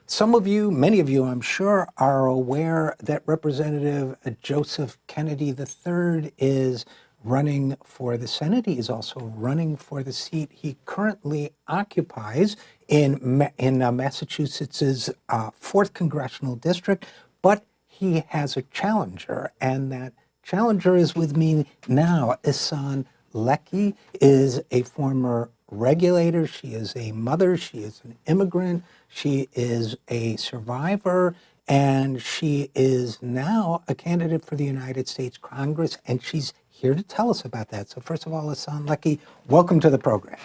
Some of you, many of you, I'm sure, are aware that Representative Joseph Kennedy III is running for the Senate. He is also running for the seat he currently occupies in Massachusetts's 4th Congressional District, but he has a challenger, and that challenger is with me now. Ihssane Leckey is a former regulator. She is a mother. She is an immigrant. She is a survivor, and she is now a candidate for the United States Congress, and she's here to tell us about that. So first of all, Ihssane Leckey, welcome to the program.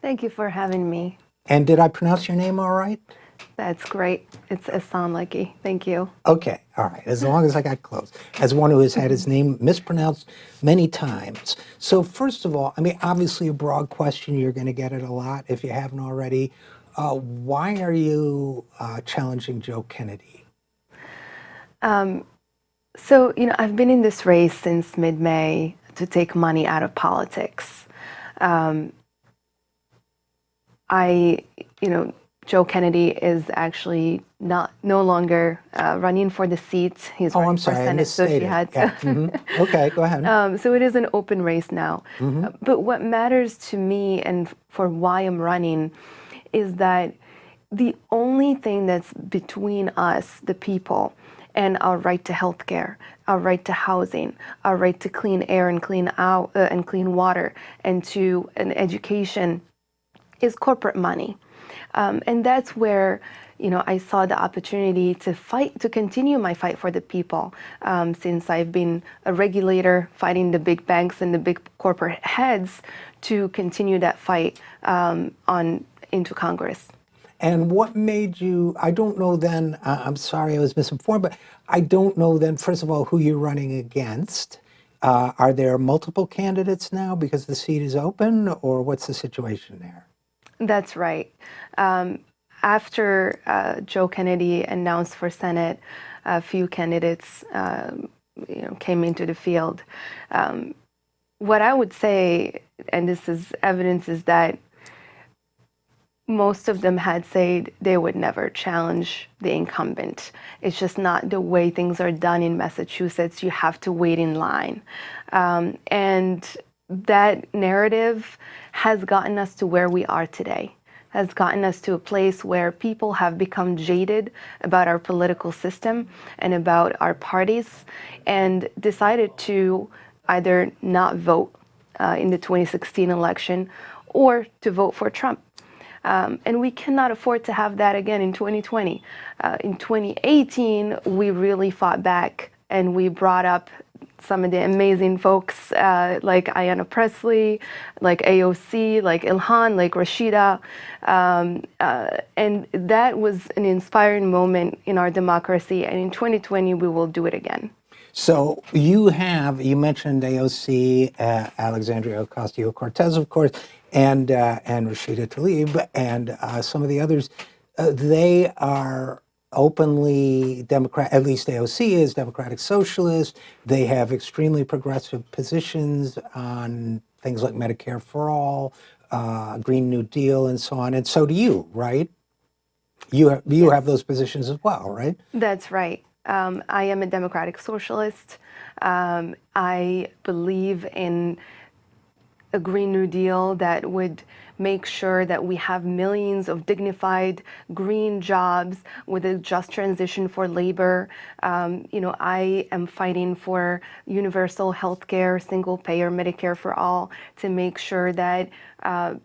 Thank you for having me. And did I pronounce your name all right? That's great. It's Ihssane Leckey. Thank you. Okay, all right, as long as I got close. As one who has had his name mispronounced many times. So first of all, I mean, obviously a broad question, you're gonna get it a lot if you haven't already. Why are you challenging Joe Kennedy? So, I've been in this race since mid-May to take money out of politics. Joe Kennedy is actually no longer running for the seat. He's running for Senate, so she had to. Yeah. Okay, go ahead. So it is an open race now. But what matters to me and for why I'm running is that the only thing that's between us, the people, and our right to health care, our right to housing, our right to clean air and clean water, and to an education, is corporate money. And that's where, I saw the opportunity to fight, to continue my fight for the people, since I've been a regulator fighting the big banks and the big corporate heads, to continue that fight into Congress. And what made you, I don't know then, I'm sorry I was misinformed, but I don't know then, first of all, who you're running against. Are there multiple candidates now because the seat is open, or what's the situation there? That's right. After Joe Kennedy announced for Senate, a few candidates came into the field. What I would say, and this is evidence, is that most of them had said they would never challenge the incumbent. It's just not the way things are done in Massachusetts. You have to wait in line. And that narrative has gotten us to where we are today, has gotten us to a place where people have become jaded about our political system and about our parties, and decided to either not vote in the 2016 election or to vote for Trump. And we cannot afford to have that again in 2020. In 2018, we really fought back, and we brought up some of the amazing folks like Ayanna Pressley, like AOC, like Ihssane, like Rashida. And that was an inspiring moment in our democracy. And in 2020, we will do it again. So you mentioned AOC, Alexandria Ocasio-Cortez, of course, and Rashida Tlaib, and some of the others. They are openly Democrat, at least AOC is Democratic Socialist. They have extremely progressive positions on things like Medicare for All, Green New Deal, and so on. And so do you, right? You have those positions as well, right? That's right. I am a Democratic Socialist. I believe in a Green New Deal that would make sure that we have millions of dignified green jobs with a just transition for labor. I am fighting for universal health care, single payer Medicare for all, to make sure that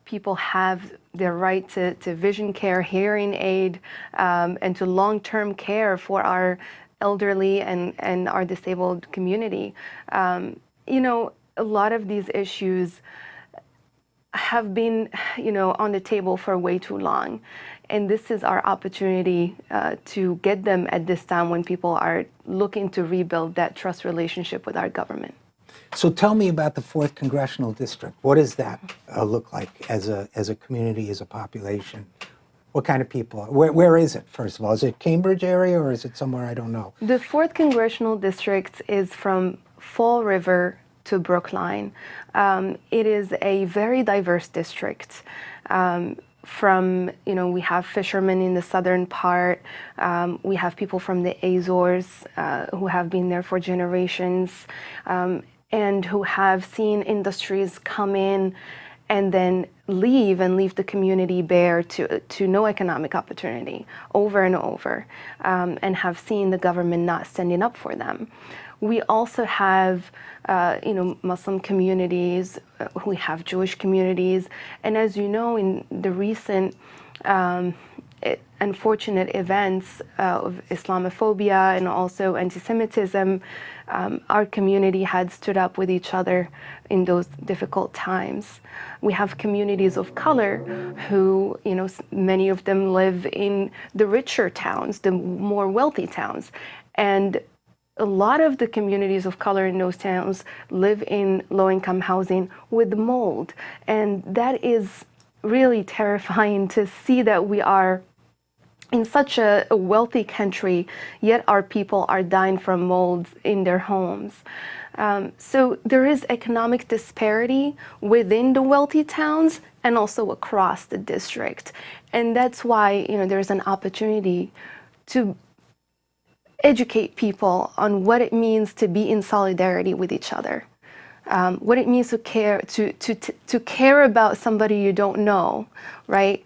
people have their right to vision care, hearing aid, and to long-term care for our elderly and our disabled community. A lot of these issues have been, on the table for way too long. And this is our opportunity to get them at this time when people are looking to rebuild that trust relationship with our government. So tell me about the 4th Congressional District. What does that look like as a community, as a population? What kind of people? Where is it, first of all? Is it Cambridge area, or is it somewhere I don't know? The 4th Congressional District is from Fall River to Brookline. It is a very diverse district. from, we have fishermen in the southern part. We have people from the Azores who have been there for generations, and who have seen industries come in and then leave the community bare to no economic opportunity over and over, and have seen the government not standing up for them. We also have, Muslim communities, we have Jewish communities, and as you know, in the recent unfortunate events of Islamophobia and also anti-Semitism, our community had stood up with each other in those difficult times. We have communities of color who, many of them live in the richer towns, the more wealthy towns, and a lot of the communities of color in those towns live in low-income housing with mold. And that is really terrifying to see that we are in such a wealthy country, yet our people are dying from molds in their homes. So there is economic disparity within the wealthy towns and also across the district. And that's why, there's an opportunity to educate people on what it means to be in solidarity with each other, what it means to care, to care about somebody you don't know, right?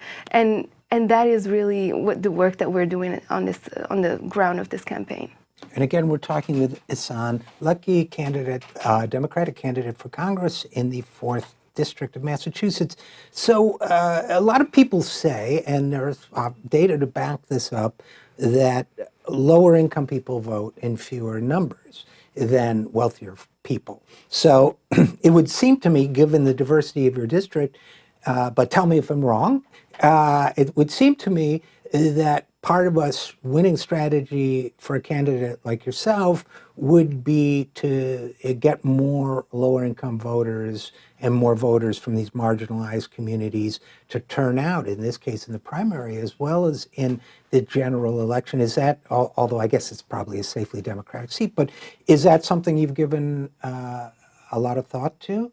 And that is really what the work that we're doing on the ground of this campaign. And again, we're talking with Ihssane Leckey, candidate, Democratic candidate for Congress in the 4th District of Massachusetts. So a lot of people say, and there's data to back this up, that lower income people vote in fewer numbers than wealthier people. So it would seem to me, given the diversity of your district, but tell me if I'm wrong, it would seem to me that part of us winning strategy for a candidate like yourself would be to get more lower income voters and more voters from these marginalized communities to turn out, in this case in the primary as well as in the general election. Is that, although I guess it's probably a safely Democratic seat, but is that something you've given a lot of thought to?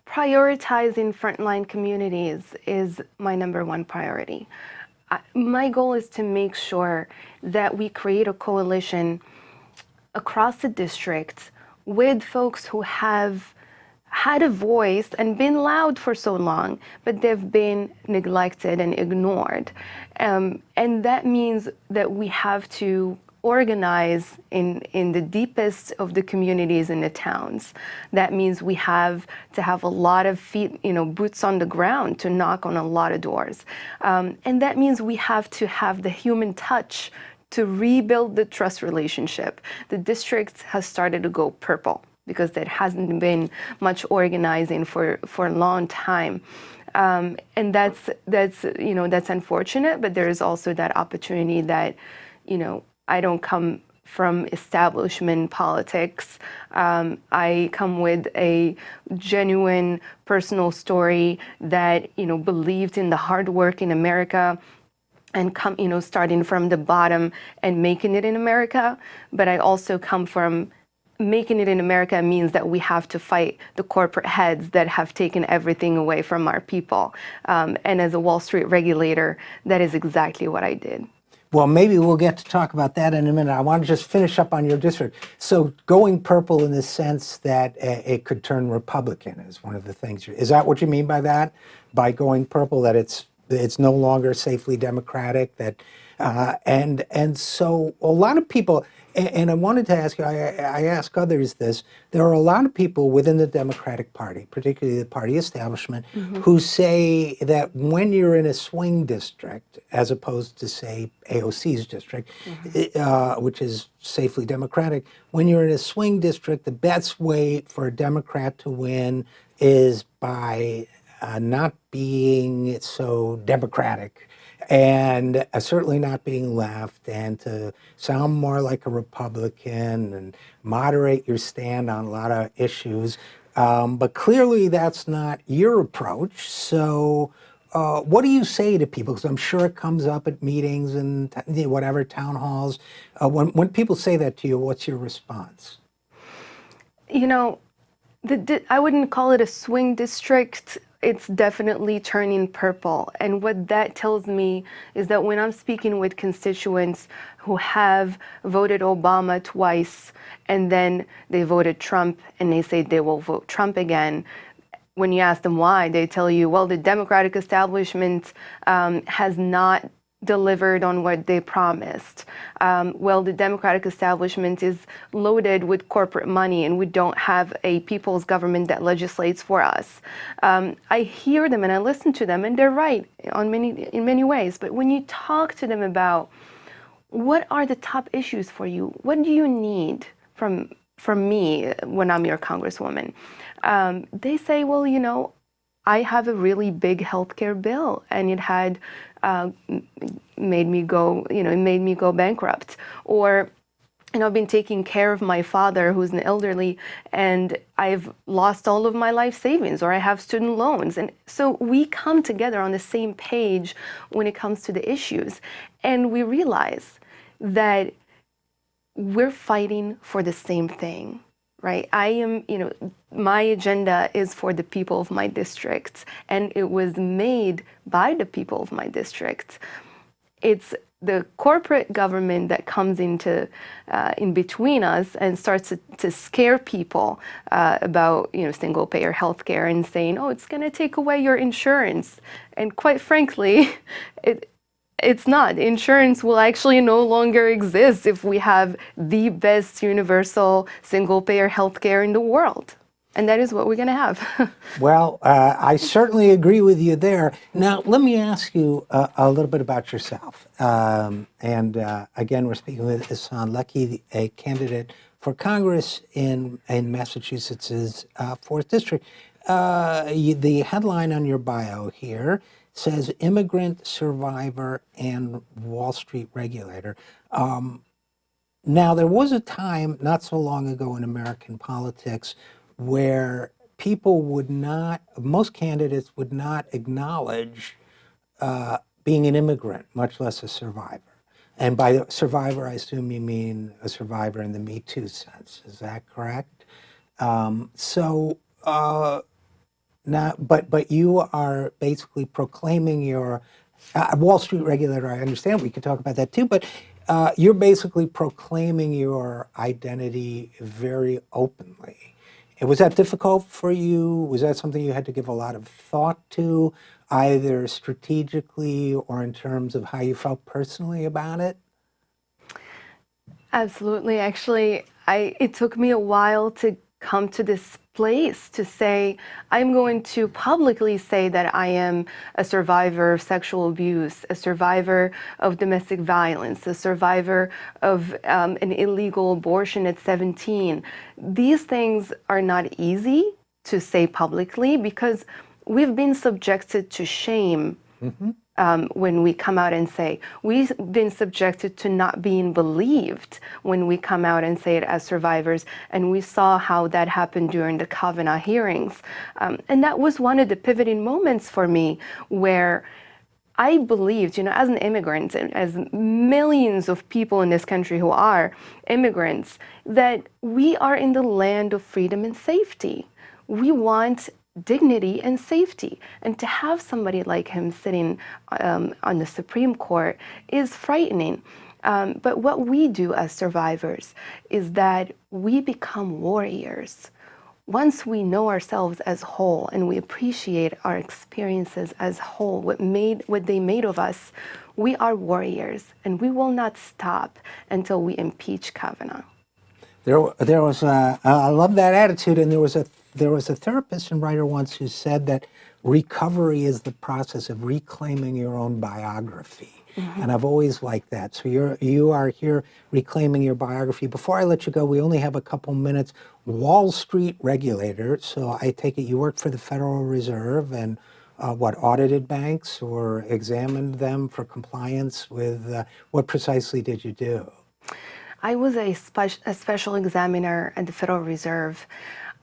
Prioritizing frontline communities is my #1 priority. My goal is to make sure that we create a coalition across the district with folks who have had a voice and been loud for so long, but they've been neglected and ignored. And that means that we have to organize in the deepest of the communities in the towns. That means we have to have a lot of feet, boots on the ground to knock on a lot of doors. And that means we have to have the human touch to rebuild the trust relationship. The district has started to go purple because there hasn't been much organizing for a long time. And that's unfortunate, but there is also that opportunity that, I don't come from establishment politics. I come with a genuine personal story that, believed in the hard work in America and starting from the bottom and making it in America. But I also come from making it in America means that we have to fight the corporate heads that have taken everything away from our people. And as a Wall Street regulator, that is exactly what I did. Well, maybe we'll get to talk about that in a minute. I want to just finish up on your district. So going purple in the sense that it could turn Republican is one of the things. Is that what you mean by that? By going purple, that it's no longer safely Democratic? That and so a lot of people, and I wanted to ask you, I ask others this, there are a lot of people within the Democratic Party, particularly the party establishment, who say that when you're in a swing district, as opposed to, say, AOC's district, which is safely Democratic, when you're in a swing district, the best way for a Democrat to win is by not being so Democratic, and certainly not being left, and to sound more like a Republican and moderate your stand on a lot of issues. But clearly that's not your approach. So what do you say to people? Because I'm sure it comes up at meetings and whatever, town halls. When people say that to you, what's your response? I wouldn't call it a swing district. it's definitely turning purple. And what that tells me is that when I'm speaking with constituents who have voted Obama twice and then they voted Trump and they say they will vote Trump again, when you ask them why, they tell you, well, the Democratic establishment has not delivered on what they promised. Well, the Democratic establishment is loaded with corporate money and we don't have a people's government that legislates for us. I hear them and I listen to them and they're right in many ways. But when you talk to them about what are the top issues for you, what do you need from me when I'm your congresswoman? They say, well, you know, I have a really big healthcare bill and it had made me go bankrupt. Or, you know, I've been taking care of my father who's an elderly and I've lost all of my life savings, or I have student loans. And so we come together on the same page when it comes to the issues. And we realize that we're fighting for the same thing. Right. I am, you know, my agenda is for the people of my district, and it was made by the people of my district. It's the corporate government that comes into in between us and starts to scare people about, you know, single payer healthcare and saying, oh, it's going to take away your insurance. And quite frankly, it's not. Insurance will actually no longer exist if we have the best universal single-payer healthcare in the world. And that is what we're going to have. Well, I certainly agree with you there. Now, let me ask you a little bit about yourself. Again, we're speaking with Ihssane Leckey, a candidate for Congress in Massachusetts' 4th District. The headline on your bio here says immigrant, survivor, and Wall Street regulator. Now, there was a time not so long ago in American politics where people most candidates would not acknowledge being an immigrant, much less a survivor. And by survivor, I assume you mean a survivor in the Me Too sense. Is that correct? Now, but you are basically proclaiming your Wall Street regulator. I understand we could talk about that too, but you're basically proclaiming your identity very openly. And was that difficult for you? Was that something you had to give a lot of thought to, either strategically or in terms of how you felt personally about it? Absolutely. Actually, it took me a while to come to this place to say, I'm going to publicly say that I am a survivor of sexual abuse, a survivor of domestic violence, a survivor of an illegal abortion at 17. These things are not easy to say publicly because we've been subjected to shame. Mm-hmm. When we come out and say. We've been subjected to not being believed when we come out and say it as survivors. And we saw how that happened during the Kavanaugh hearings. And that was one of the pivoting moments for me where I believed, you know, as an immigrant, and as millions of people in this country who are immigrants, that we are in the land of freedom and safety. We want dignity and safety. And to have somebody like him sitting on the Supreme Court is frightening. But what we do as survivors is that we become warriors. Once we know ourselves as whole and we appreciate our experiences as whole, what they made of us, we are warriors, and we will not stop until we impeach Kavanaugh. There was I love that attitude, and there was a therapist and writer once who said that recovery is the process of reclaiming your own biography. Mm-hmm. And I've always liked that. So you are here reclaiming your biography. Before I let you go, we only have a couple minutes. Wall Street regulator. So I take it you work for the Federal Reserve and audited banks or examined them for compliance with what precisely did you do? I was a special examiner at the Federal Reserve.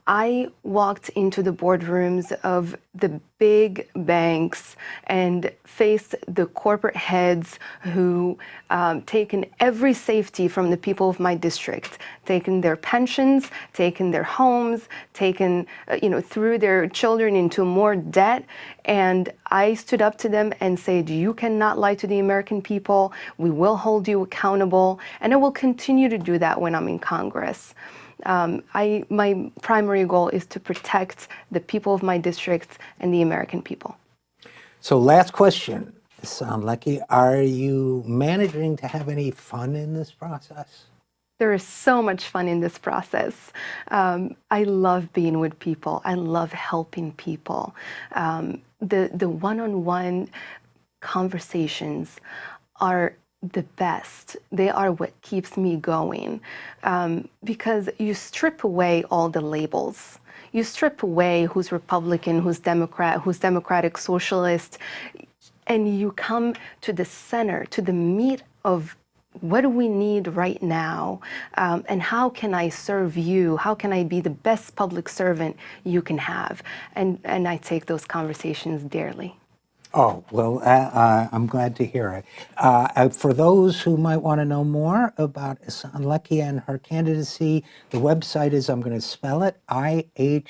I walked into the boardrooms of the big banks and faced the corporate heads who taken every safety from the people of my district, taken their pensions, taken their homes, taken, threw their children into more debt. And I stood up to them and said, you cannot lie to the American people. We will hold you accountable. And I will continue to do that when I'm in Congress. My primary goal is to protect the people of my district and the American people. So last question, Ihssane Leckey, are you managing to have any fun in this process? There is so much fun in this process. I love being with people. I love helping people. The one-on-one conversations are the best. They are what keeps me going, because you strip away all the labels. You strip away who's Republican, who's Democrat, who's Democratic Socialist, and you come to the center, to the meat of what do we need right now, and how can I serve you? How can I be the best public servant you can have? And I take those conversations dearly. Oh, well, I'm glad to hear it. For those who might want to know more about Ihssane Leckey and her candidacy, the website is, I'm going to spell it, IHSSANE,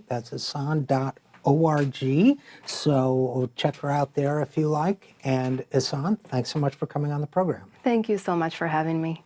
that's Ihssane.org. So check her out there if you like. And Ihssane, thanks so much for coming on the program. Thank you so much for having me.